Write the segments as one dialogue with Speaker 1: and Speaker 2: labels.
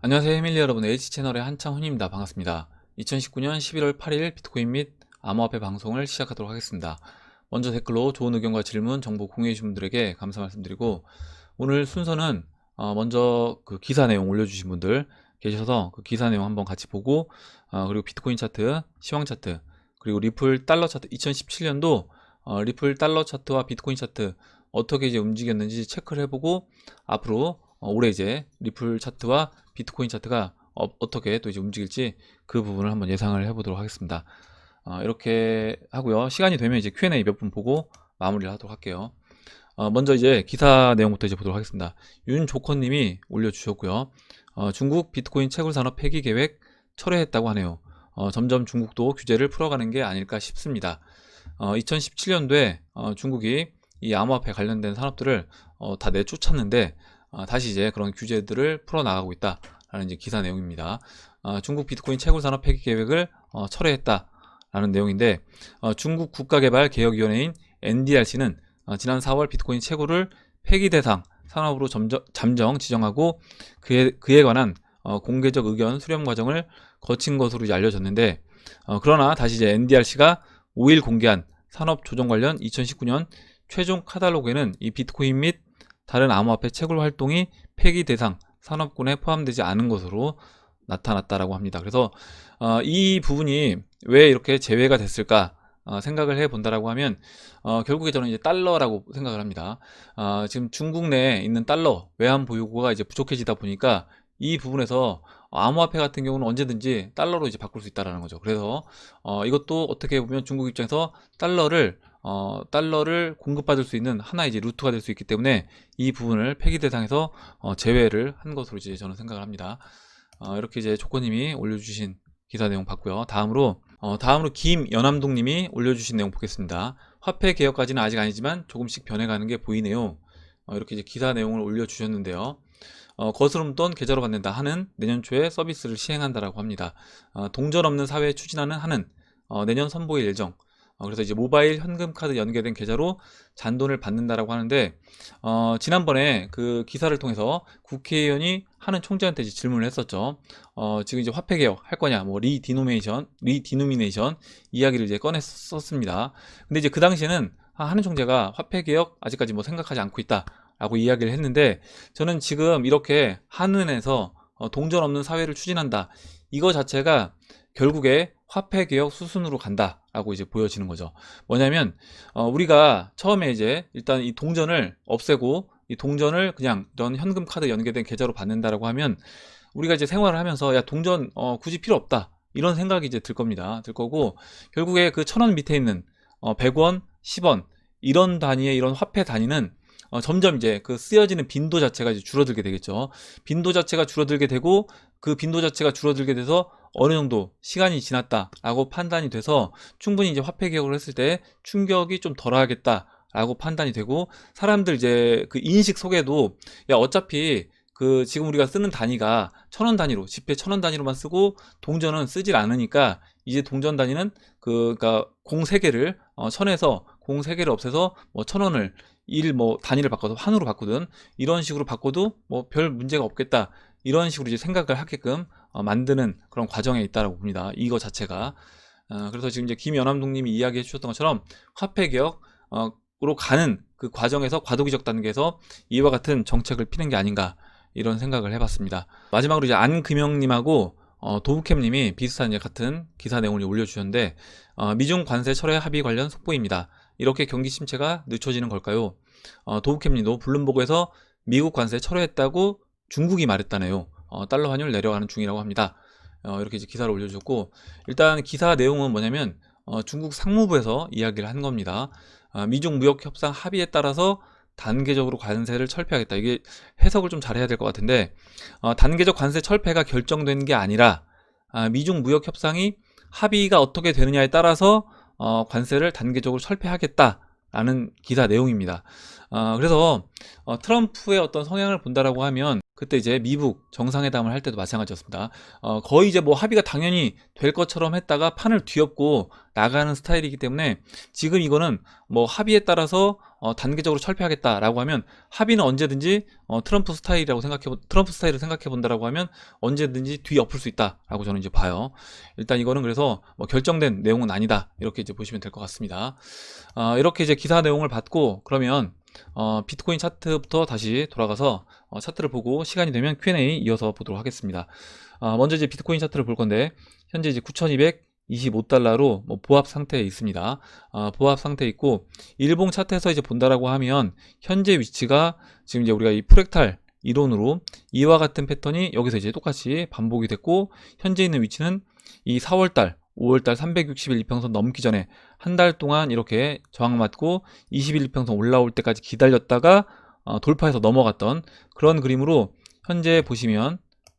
Speaker 1: 안녕하세요 해밀리 여러분, H채널의 한창훈입니다. 반갑습니다. 2019년 11월 8일 비트코인 및 암호화폐 방송을 시작하도록 하겠습니다. 먼저 댓글로 좋은 의견과 질문, 정보 공유해주신 분들에게 감사 말씀드리고, 오늘 순서는 먼저 그 기사 내용 올려주신 분들 계셔서 그 기사 내용 한번 같이 보고, 그리고 비트코인 차트, 시황 차트, 그리고 리플 달러 차트 2017년도 리플 달러 차트와 비트코인 차트 어떻게 이제 움직였는지 체크를 해보고, 앞으로 올해 이제 리플 차트와 비트코인 차트가 어떻게 또 이제 움직일지 그 부분을 한번 예상을 해보도록 하겠습니다. 이렇게 하고요. 시간이 되면 이제 Q&A 몇 분 보고 마무리를 하도록 할게요. 먼저 이제 기사 내용부터 이제 보도록 하겠습니다. 윤조커님이 올려주셨고요. 중국 비트코인 채굴 산업 폐기 계획 철회했다고 하네요. 점점 중국도 규제를 풀어가는 게 아닐까 싶습니다. 2017년도에 중국이 이 암호화폐 관련된 산업들을 다 내쫓았는데, 다시 이제 그런 규제들을 풀어나가고 있다라는 이제 기사 내용입니다. 중국 비트코인 채굴 산업 폐기 계획을 철회했다라는 내용인데, 중국 국가개발개혁위원회인 NDRC는 지난 4월 비트코인 채굴을 폐기 대상 산업으로 잠정 지정하고 그에 관한 공개적 의견 수렴 과정을 거친 것으로 이제 알려졌는데, 그러나 다시 이제 NDRC가 5일 공개한 산업 조정 관련 2019년 최종 카탈로그에는 이 비트코인 및 다른 암호화폐 채굴 활동이 폐기 대상 산업군에 포함되지 않은 것으로 나타났다라고 합니다. 그래서 이 부분이 왜 이렇게 제외가 됐을까 생각을 해본다라고 하면, 결국에 저는 이제 달러라고 생각을 합니다. 지금 중국 내에 있는 달러 외환 보유고가 이제 부족해지다 보니까 이 부분에서 암호화폐 같은 경우는 언제든지 달러로 이제 바꿀 수 있다라는 거죠. 그래서 이것도 어떻게 보면 중국 입장에서 달러를 공급받을 수 있는 하나의 이제 루트가 될 수 있기 때문에 이 부분을 폐기 대상에서 제외를 한 것으로 이제 저는 생각을 합니다. 이렇게 이제 조커님이 올려주신 기사 내용 봤고요. 다음으로 김연암동님이 올려주신 내용 보겠습니다. 화폐 개혁까지는 아직 아니지만 조금씩 변해가는 게 보이네요. 이렇게 이제 기사 내용을 올려주셨는데요. 거스름돈 계좌로 받는다 하는 내년 초에 서비스를 시행한다라고 합니다. 동전 없는 사회 추진하는 하는 내년 선보일 예정. 그래서 이제 모바일 현금 카드 연계된 계좌로 잔돈을 받는다라고 하는데, 지난번에 그 기사를 통해서 국회의원이 하는 총재한테 이제 질문을 했었죠. 지금 이제 화폐 개혁 할 거냐, 뭐 리디노미네이션 이야기를 이제 꺼냈었습니다. 근데 이제 그 당시에는 하는 총재가 화폐 개혁 아직까지 뭐 생각하지 않고 있다라고 이야기를 했는데, 저는 지금 이렇게 한은에서 동전 없는 사회를 추진한다, 이거 자체가 결국에 화폐 개혁 수순으로 간다라고 이제 보여지는 거죠. 뭐냐면 우리가 처음에 이제 일단 이 동전을 없애고 이 동전을 그냥 이런 현금 카드 연계된 계좌로 받는다라고 하면, 우리가 이제 생활을 하면서 야 동전 굳이 필요 없다 이런 생각이 이제 들 겁니다. 들 거고, 결국에 그 1,000원 밑에 있는 100원, 10원 이런 단위의 이런 화폐 단위는 점점 이제 그 쓰여지는 빈도 자체가 이제 줄어들게 되겠죠. 빈도 자체가 줄어들게 되고, 그 빈도 자체가 줄어들게 돼서 어느 정도 시간이 지났다라고 판단이 돼서 충분히 이제 화폐 개혁을 했을 때 충격이 좀 덜하겠다라고 판단이 되고, 사람들 이제 그 인식 속에도 야 어차피 그 지금 우리가 쓰는 단위가 1,000원 단위로, 지폐 1,000원 단위로만 쓰고 동전은 쓰질 않으니까 이제 동전 단위는 그러니까 공 3개를 1,000에서 공 3개를 없애서 뭐 1,000원을 뭐 단위를 바꿔서 환으로 바꾸든 이런 식으로 바꿔도 뭐 별 문제가 없겠다, 이런 식으로 이제 생각을 하게끔 만드는 그런 과정에 있다라고 봅니다. 이거 자체가. 그래서 지금 이제 김연암동님이 이야기해 주셨던 것처럼 화폐 개혁으로 가는 그 과정에서 과도기적 단계에서 이와 같은 정책을 피는 게 아닌가, 이런 생각을 해봤습니다. 마지막으로 이제 안금영님하고 도우캠님이 비슷한 이제 같은 기사 내용을 올려주셨는데, 미중 관세 철회 합의 관련 속보입니다. 이렇게 경기 침체가 늦춰지는 걸까요? 도우캠님도 블룸버그에서 미국 관세 철회했다고 중국이 말했다네요. 달러 환율 내려가는 중이라고 합니다. 이렇게 이제 기사를 올려주셨고, 일단 기사 내용은 뭐냐면 중국 상무부에서 이야기를 한 겁니다. 미중 무역 협상 합의에 따라서 단계적으로 관세를 철폐하겠다. 이게 해석을 좀 잘해야 될 것 같은데, 단계적 관세 철폐가 결정된 게 아니라 미중 무역 협상이 합의가 어떻게 되느냐에 따라서 관세를 단계적으로 철폐하겠다라는 기사 내용입니다. 그래서 트럼프의 어떤 성향을 본다라고 하면, 그때 이제 미국 정상회담을 할 때도 마찬가지였습니다. 거의 이제 뭐 합의가 당연히 될 것처럼 했다가 판을 뒤엎고 나가는 스타일이기 때문에, 지금 이거는 뭐 합의에 따라서 단계적으로 철폐하겠다라고 하면 합의는 언제든지 트럼프 스타일을 생각해 본다라고 하면 언제든지 뒤엎을 수 있다라고 저는 이제 봐요. 일단 이거는 그래서 뭐 결정된 내용은 아니다 이렇게 이제 보시면 될 것 같습니다. 이렇게 이제 기사 내용을 받고 그러면 비트코인 차트부터 다시 돌아가서 차트를 보고 시간이 되면 Q&A 이어서 보도록 하겠습니다. 먼저 이제 비트코인 차트를 볼 건데 현재 이제 9,225달러로 뭐 보합 상태에 있습니다. 보합 상태에 있고 일봉 차트에서 이제 본다라고 하면 현재 위치가 지금 이제 우리가 이 프랙탈 이론으로 이와 같은 패턴이 여기서 이제 똑같이 반복이 됐고 현재 있는 위치는 이 4월달 5월달 360일 이평선 넘기 전에 한 달 동안 이렇게 저항 맞고 20일 이평선 올라올 때까지 기다렸다가 돌파해서 넘어갔던 그런 그림으로 현재 보시면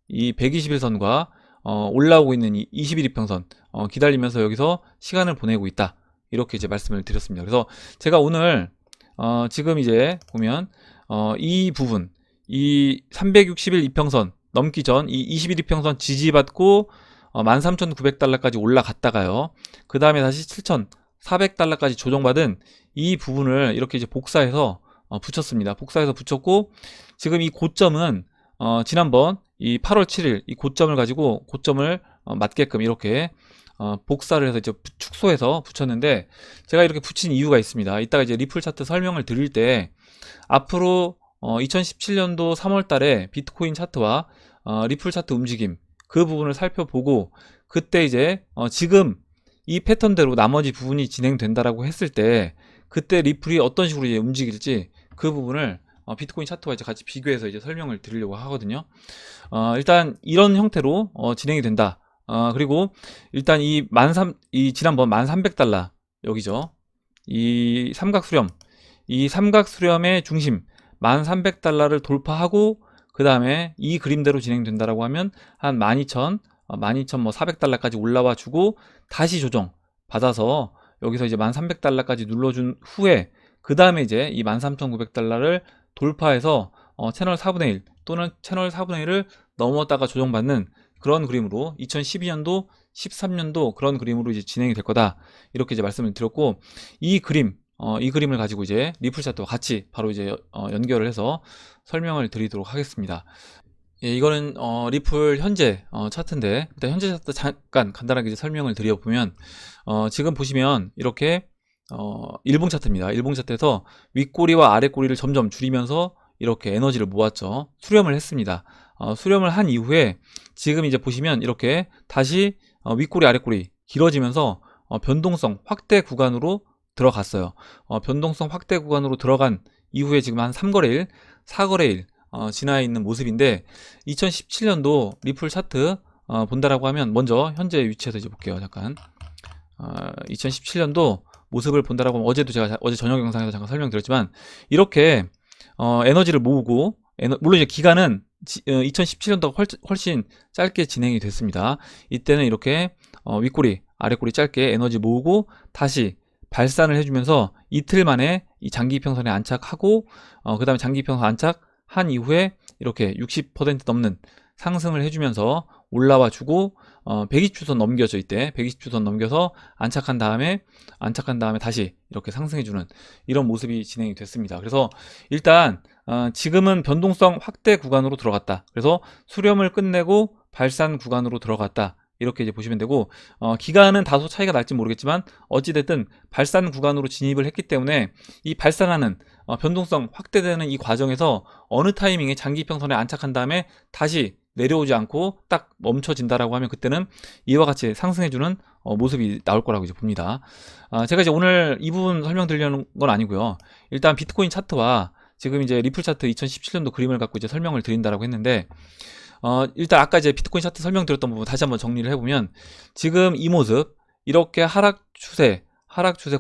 Speaker 1: 이 121선과 올라오고 있는 이 21일 이평선 기다리면서 여기서 시간을 보내고 있다 이렇게 이제 말씀을 드렸습니다. 그래서 제가 오늘 지금 이제 보면 이 부분 이 360일 이평선 넘기 전 이 21일 이평선 지지받고 13,900달러까지 올라갔다가요. 그 다음에 다시 7,400달러까지 조정받은 이 부분을 이렇게 이제 복사해서 붙였습니다. 복사해서 붙였고 지금 이 고점은 지난번 이 8월 7일 이 고점을 가지고 고점을 맞게끔 이렇게 복사를 해서 이제 축소해서 붙였는데 제가 이렇게 붙인 이유가 있습니다. 이따가 이제 리플 차트 설명을 드릴 때 앞으로 2017년도 3월 달에 비트코인 차트와 리플 차트 움직임 그 부분을 살펴보고 그때 이제 지금 이 패턴대로 나머지 부분이 진행된다라고 했을 때 그때 리플이 어떤 식으로 이제 움직일지 그 부분을 비트코인 차트와 이제 같이 비교해서 이제 설명을 드리려고 하거든요. 일단 이런 형태로 진행이 된다. 그리고 일단 이 지난번 1300달러 여기죠. 이 삼각수렴의 중심 1300달러를 돌파하고 그 다음에 이 그림대로 진행된다라고 하면 한 12,400달러까지 올라와 주고 다시 조정 받아서 여기서 이제 1300달러까지 눌러준 후에 그 다음에 이제 이 13,900달러를 돌파해서 채널 4분의 1 또는 채널 4분의 1을 넘었다가 조정받는 그런 그림으로 2012년도 13년도 그런 그림으로 이제 진행이 될 거다 이렇게 이제 말씀을 드렸고 이 그림을 가지고 이제 리플 차트와 같이 바로 이제 연결을 해서 설명을 드리도록 하겠습니다. 예, 이거는 리플 현재 차트인데 일단 현재 차트 잠깐 간단하게 이제 설명을 드려보면 지금 보시면 이렇게 일봉 차트입니다. 일봉 차트에서 윗꼬리와 아랫꼬리를 점점 줄이면서 이렇게 에너지를 모았죠. 수렴을 했습니다. 수렴을 한 이후에 지금 이제 보시면 이렇게 다시 윗꼬리 아랫꼬리 길어지면서 변동성 확대 구간으로 들어갔어요. 변동성 확대 구간으로 들어간 이후에 지금 한 3거래일, 4거래일 지나 있는 모습인데 2017년도 리플 차트 본다라고 하면 먼저 현재 위치에서 이제 볼게요. 잠깐 2017년도 모습을 본다라고 하면 어제 저녁 영상에서 잠깐 설명드렸지만 이렇게 에너지를 모으고 물론 이제 기간은 2017년도가 훨씬 짧게 진행이 됐습니다. 이때는 이렇게 윗꼬리 아랫꼬리 짧게 에너지 모으고 다시 발산을 해주면서 이틀 만에 이 장기평선에 안착하고 그 다음에 장기평선 안착한 이후에 이렇게 60% 넘는 상승을 해주면서 올라와 주고 120주선 넘겨져 이때 120주선 넘겨서 안착한 다음에 다시 이렇게 상승해주는 이런 모습이 진행이 됐습니다. 그래서 일단 지금은 변동성 확대 구간으로 들어갔다. 그래서 수렴을 끝내고 발산 구간으로 들어갔다. 이렇게 이제 보시면 되고 기간은 다소 차이가 날지 모르겠지만 어찌됐든 발산 구간으로 진입을 했기 때문에 이 발산하는 변동성 확대되는 이 과정에서 어느 타이밍에 장기평선에 안착한 다음에 다시 내려오지 않고 딱 멈춰진다라고 하면 그때는 이와 같이 상승해주는 모습이 나올 거라고 이제 봅니다. 제가 이제 오늘 이 부분 설명드리려는 건 아니고요. 일단 비트코인 차트와 지금 이제 리플 차트 2017년도 그림을 갖고 이제 설명을 드린다라고 했는데 일단 아까 이제 비트코인 차트 설명드렸던 부분 다시 한번 정리를 해보면 지금 이 모습 이렇게 하락 추세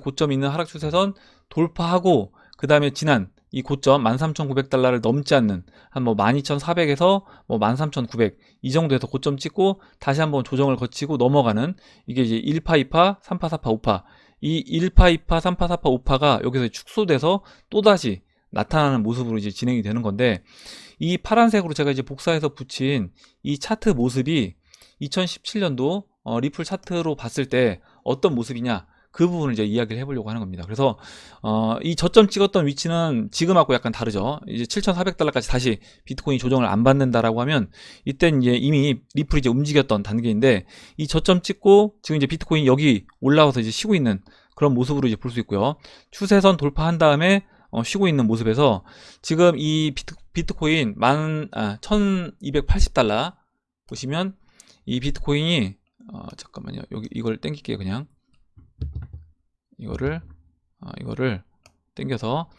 Speaker 1: 고점이 있는 하락 추세선 돌파하고 그 다음에 지난 이 고점 13,900달러를 넘지 않는 한 뭐 12,400에서 뭐 13,900 이 정도에서 고점 찍고 다시 한번 조정을 거치고 넘어가는 이게 이제 1파, 2파, 3파, 4파, 5파 이 1파, 2파, 3파, 4파, 5파가 여기서 축소돼서 또다시 나타나는 모습으로 이제 진행이 되는 건데 이 파란색으로 제가 이제 복사해서 붙인 이 차트 모습이 2017년도 리플 차트로 봤을 때 어떤 모습이냐 그 부분을 이제 이야기를 해보려고 하는 겁니다. 그래서 이 저점 찍었던 위치는 지금하고 약간 다르죠. 이제 7,400달러까지 다시 비트코인이 조정을 안 받는다라고 하면 이때는 이제 이미 리플이 이제 움직였던 단계인데, 이 저점 찍고 지금 이제 비트코인이 여기 올라와서 이제 쉬고 있는 그런 모습으로 이제 볼 수 있고요. 추세선 돌파한 다음에 쉬고 있는 모습에서 지금 이 비트코인 1280달러 보시면 이 비트코인이 잠깐만요. 여기 이걸 땡길게요. 그냥 이거를 땡겨서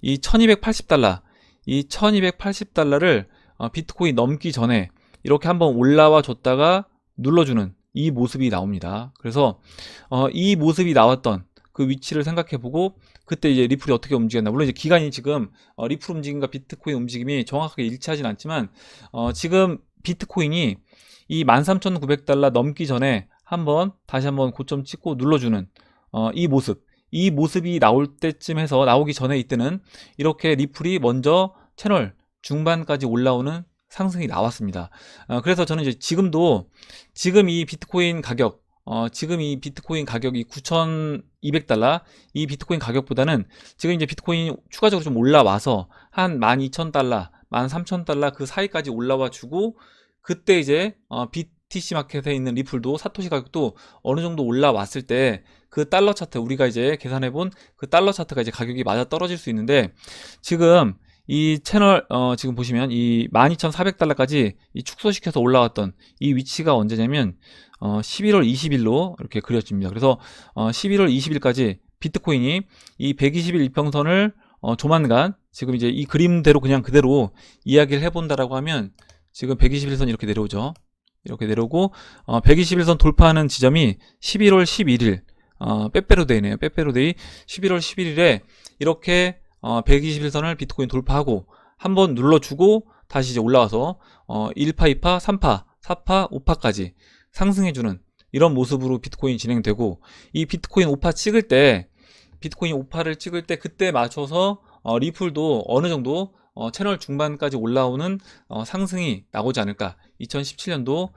Speaker 1: 이 1280달러, 이 1280달러를 비트코인 넘기 전에 이렇게 한번 올라와 줬다가 눌러주는 이 모습이 나옵니다. 그래서 이 모습이 나왔던 그 위치를 생각해보고 그때 이제 리플이 어떻게 움직였나. 물론 이제 기간이 지금 리플 움직임과 비트코인 움직임이 정확하게 일치하진 않지만 지금 비트코인이 이 13,900달러 넘기 전에 다시 한번 고점 찍고 눌러주는 이 모습이 나올 때쯤 해서, 나오기 전에 이때는 이렇게 리플이 먼저 채널 중반까지 올라오는 상승이 나왔습니다. 그래서 저는 이제 지금 이 비트코인 가격, 지금 이 비트코인 가격이 9,200달러, 이 비트코인 가격보다는 지금 이제 비트코인이 추가적으로 좀 올라와서 한 12,000달러, 13,000달러 그 사이까지 올라와 주고, 그때 이제 BTC 마켓에 있는 리플도 사토시 가격도 어느 정도 올라왔을 때 그 달러 차트, 우리가 이제 계산해 본 그 달러 차트가 이제 가격이 맞아 떨어질 수 있는데, 지금 이 채널 지금 보시면 이 12,400달러까지 이 축소시켜서 올라왔던 이 위치가 언제냐면 11월 20일로 이렇게 그려집니다. 그래서 11월 20일까지 비트코인이 이 120일 이평선을 조만간, 지금 이제 이 그림대로 그냥 그대로 이야기를 해본다라고 하면 지금 121선 이렇게 내려오죠. 이렇게 내려오고 121선 돌파하는 지점이 11월 11일 빼빼로데이네요. 빼빼로데이 11월 11일에 이렇게 121선을 비트코인 돌파하고 한번 눌러주고 다시 이제 올라와서 1파, 2파, 3파, 4파, 5파까지 상승해주는 이런 모습으로 비트코인이 진행되고, 이 비트코인 5파 찍을 때, 비트코인 5파를 찍을 때 그때 맞춰서 리플도 어느 정도 채널 중반까지 올라오는 상승이 나오지 않을까. 2017년도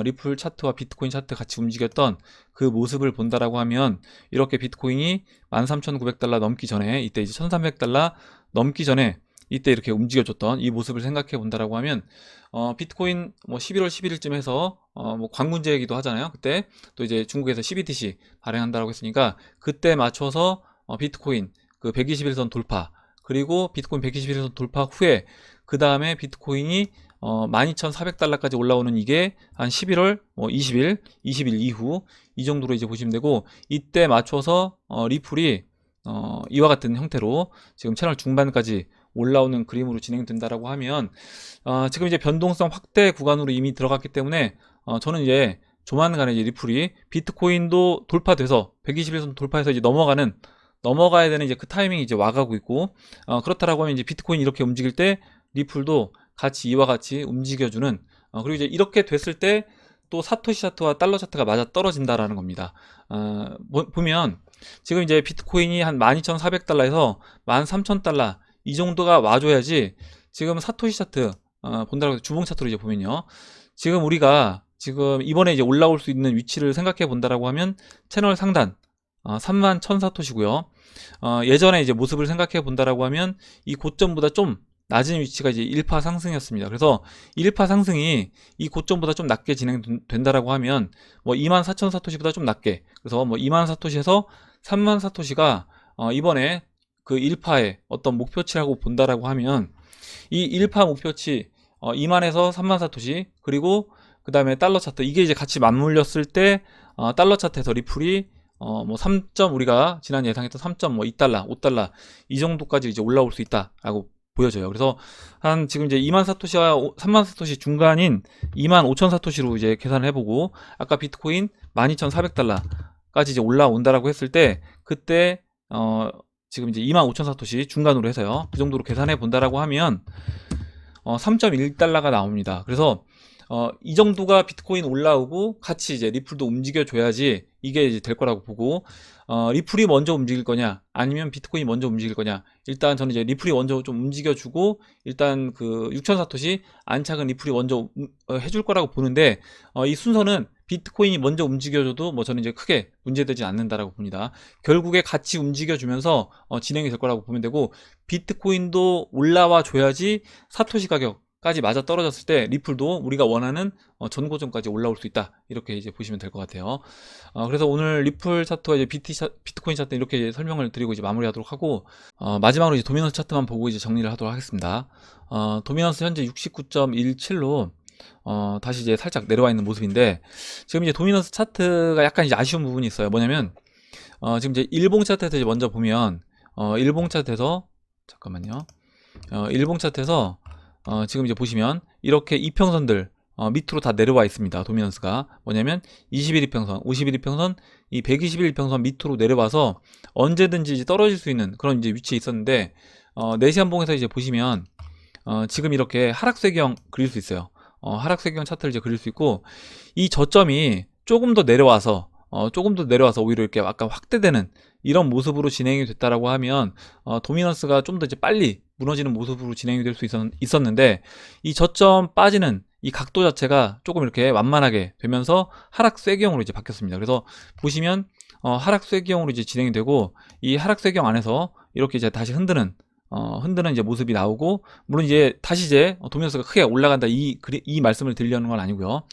Speaker 1: 리플 차트와 비트코인 차트 같이 움직였던 그 모습을 본다라고 하면, 이렇게 비트코인이 13,900달러 넘기 전에, 이때 이제 1,300달러 넘기 전에 이때 이렇게 움직여줬던 이 모습을 생각해 본다라고 하면 비트코인 뭐 11월 11일쯤 해서 뭐 광군제이기도 하잖아요. 그때 또 이제 중국에서 CBDC 발행한다라고 했으니까 그때 맞춰서 비트코인 그 121선 돌파, 그리고 비트코인 121선 돌파 후에 그 다음에 비트코인이 12,400달러까지 올라오는 이게 한 11월 20일 이후 이 정도로 이제 보시면 되고, 이때 맞춰서 리플이 이와 같은 형태로 지금 채널 중반까지 올라오는 그림으로 진행된다라고 하면 지금 이제 변동성 확대 구간으로 이미 들어갔기 때문에 저는 이제 조만간에 이제 리플이 비트코인도 돌파돼서 121선 돌파해서 이제 넘어가야 되는 이제 그 타이밍이 이제 와가고 있고, 그렇다라고 하면 이제 비트코인 이렇게 움직일 때 리플도 같이 이와 같이 움직여주는, 그리고 이제 이렇게 됐을 때 또 사토시 차트와 달러 차트가 맞아 떨어진다라는 겁니다. 보면 지금 이제 비트코인이 한 12,400달러에서 13,000달러 이 정도가 와줘야지, 지금 사토시 차트 본다고 해서 주봉 차트로 이제 보면요, 지금 우리가 지금 이번에 이제 올라올 수 있는 위치를 생각해 본다라고 하면 채널 상단 31,000사토시고요. 예전에 이제 모습을 생각해 본다라고 하면 이 고점보다 좀 낮은 위치가 이제 1파 상승이었습니다. 그래서 1파 상승이 이 고점보다 좀 낮게 진행된다라고 하면 뭐 24,000사토시보다 좀 낮게, 그래서 뭐 20,000사토시에서 30,000사토시가 이번에 그 1파의 어떤 목표치라고 본다라고 하면, 이 1파 목표치 2만에서 30,000사토시, 그리고 그 다음에 달러 차트, 이게 이제 같이 맞물렸을 때 달러 차트에서 리플이 뭐 3점, 우리가 지난 예상했던 3.2달러, 5달러 이 정도까지 이제 올라올 수 있다라고 보여져요. 그래서 한 지금 이제 2만 사토시와 3만 사토시 중간인 25,000사토시로 이제 계산을 해보고, 아까 비트코인 12,400달러까지 이제 올라온다라고 했을 때 그때 지금 이제 25,000사토시 중간으로 해서요, 그 정도로 계산해 본다라고 하면 3.1달러가 나옵니다. 그래서 이 정도가 비트코인 올라오고 같이 이제 리플도 움직여줘야지 이게 이제 될 거라고 보고, 리플이 먼저 움직일 거냐 아니면 비트코인이 먼저 움직일 거냐. 일단 저는 이제 리플이 먼저 좀 움직여주고 일단 그 6,000사토시 안착은 리플이 먼저 해줄 거라고 보는데, 이 순서는 비트코인이 먼저 움직여줘도 뭐 저는 이제 크게 문제되지 않는다라고 봅니다. 결국에 같이 움직여주면서 진행이 될 거라고 보면 되고, 비트코인도 올라와 줘야지 사토시 가격까지 맞아 떨어졌을 때 리플도 우리가 원하는 전고점까지 올라올 수 있다, 이렇게 이제 보시면 될 것 같아요. 그래서 오늘 리플 차트와 이제 비트코인 차트 이렇게 이제 설명을 드리고 이제 마무리하도록 하고, 마지막으로 이제 도미넌스 차트만 보고 이제 정리를 하도록 하겠습니다. 도미넌스 현재 69.17로 다시 이제 살짝 내려와 있는 모습인데, 지금 이제 도미넌스 차트가 약간 이제 아쉬운 부분이 있어요. 뭐냐면 지금 이제 일봉 차트에서 이제 먼저 보면 일봉 차트에서 잠깐만요. 일봉 차트에서 지금 이제 보시면 이렇게 이평선들 밑으로 다 내려와 있습니다. 도미넌스가 뭐냐면 21 이평선, 51 이평선, 이 121 이평선 밑으로 내려와서 언제든지 이제 떨어질 수 있는 그런 이제 위치에 있었는데, 4시간봉에서 이제 보시면 지금 이렇게 하락세경 그릴 수 있어요. 하락세경 차트를 이제 그릴 수 있고, 이 저점이 조금 더 내려와서 오히려 이렇게 약간 확대되는 이런 모습으로 진행이 됐다라고 하면 도미넌스가 좀 더 이제 빨리 무너지는 모습으로 진행이 될 수 있었는데, 이 저점 빠지는 이 각도 자체가 조금 이렇게 완만하게 되면서 하락세경으로 이제 바뀌었습니다. 그래서 보시면 하락세경으로 이제 진행이 되고, 이 하락세경 안에서 이렇게 이제 다시 흔드는 이제 모습이 나오고, 물론 이제 다시 이제 도미넌스가 크게 올라간다 이 말씀을 드리려는 건 아니고요.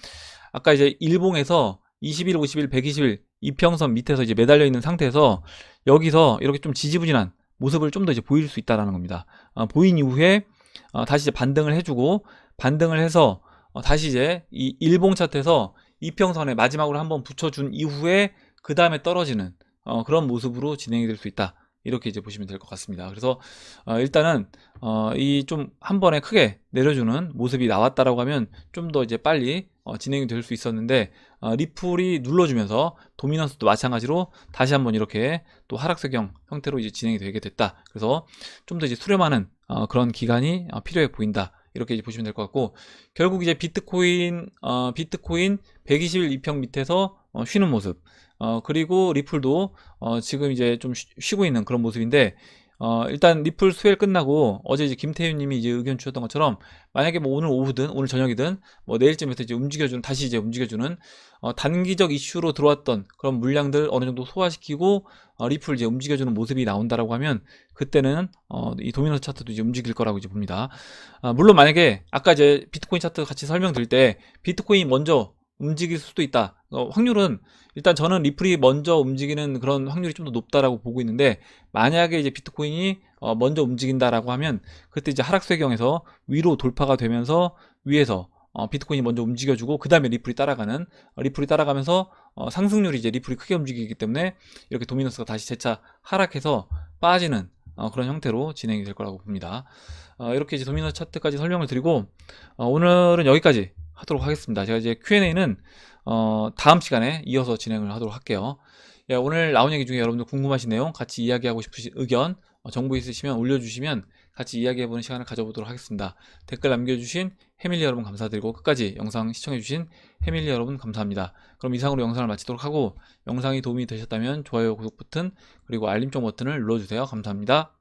Speaker 1: 아까 이제 일봉에서 21, 51, 121 이평선 밑에서 이제 매달려 있는 상태에서 여기서 이렇게 좀 지지부진한 모습을 좀 더 이제 보일 수 있다라는 겁니다. 보인 이후에 다시 이제 반등을 해주고, 반등을 해서 다시 이제 이 일봉 차트에서 이평선에 마지막으로 한번 붙여준 이후에 그 다음에 떨어지는 그런 모습으로 진행이 될 수 있다, 이렇게 이제 보시면 될 것 같습니다. 그래서 일단은 이 좀 한 번에 크게 내려주는 모습이 나왔다라고 하면 좀 더 이제 빨리 진행이 될 수 있었는데, 리플이 눌러주면서 도미넌스도 마찬가지로 다시 한번 이렇게 또 하락세경 형태로 이제 진행이 되게 됐다. 그래서 좀 더 이제 수렴하는 그런 기간이 필요해 보인다, 이렇게 이제 보시면 될 것 같고, 결국 이제 비트코인 121 이평 밑에서 쉬는 모습, 그리고 리플도 지금 이제 좀 쉬고 있는 그런 모습인데, 일단 리플 수혈 끝나고 어제 이제 김태윤 님이 이제 의견 주셨던 것처럼, 만약에 뭐 오늘 오후든 오늘 저녁이든 뭐 내일쯤부터 이제 다시 이제 움직여주는 단기적 이슈로 들어왔던 그런 물량들 어느 정도 소화시키고 리플 이제 움직여주는 모습이 나온다라고 하면, 그때는 이 도미노스 차트도 이제 움직일 거라고 이제 봅니다. 물론 만약에 아까 이제 비트코인 차트 같이 설명드릴 때 비트코인이 먼저 움직일 수도 있다, 확률은 일단 저는 리플이 먼저 움직이는 그런 확률이 좀 더 높다라고 보고 있는데, 만약에 이제 비트코인이 먼저 움직인다라고 하면 그때 이제 하락세경에서 위로 돌파가 되면서 위에서 비트코인이 먼저 움직여주고 그 다음에 리플이 따라가면서 상승률이 이제 리플이 크게 움직이기 때문에 이렇게 도미넌스가 다시 재차 하락해서 빠지는 그런 형태로 진행이 될 거라고 봅니다. 이렇게 이제 도미넌스 차트까지 설명을 드리고 오늘은 여기까지 하도록 하겠습니다. 제가 이제 Q&A는 다음 시간에 이어서 진행을 하도록 할게요. 예, 오늘 나온 얘기 중에 여러분들 궁금하신 내용, 같이 이야기하고 싶으신 의견, 정보 있으시면 올려주시면 같이 이야기해보는 시간을 가져보도록 하겠습니다. 댓글 남겨주신 해밀리 여러분 감사드리고, 끝까지 영상 시청해주신 해밀리 여러분 감사합니다. 그럼 이상으로 영상을 마치도록 하고, 영상이 도움이 되셨다면 좋아요, 구독 버튼, 그리고 알림종 버튼을 눌러주세요. 감사합니다.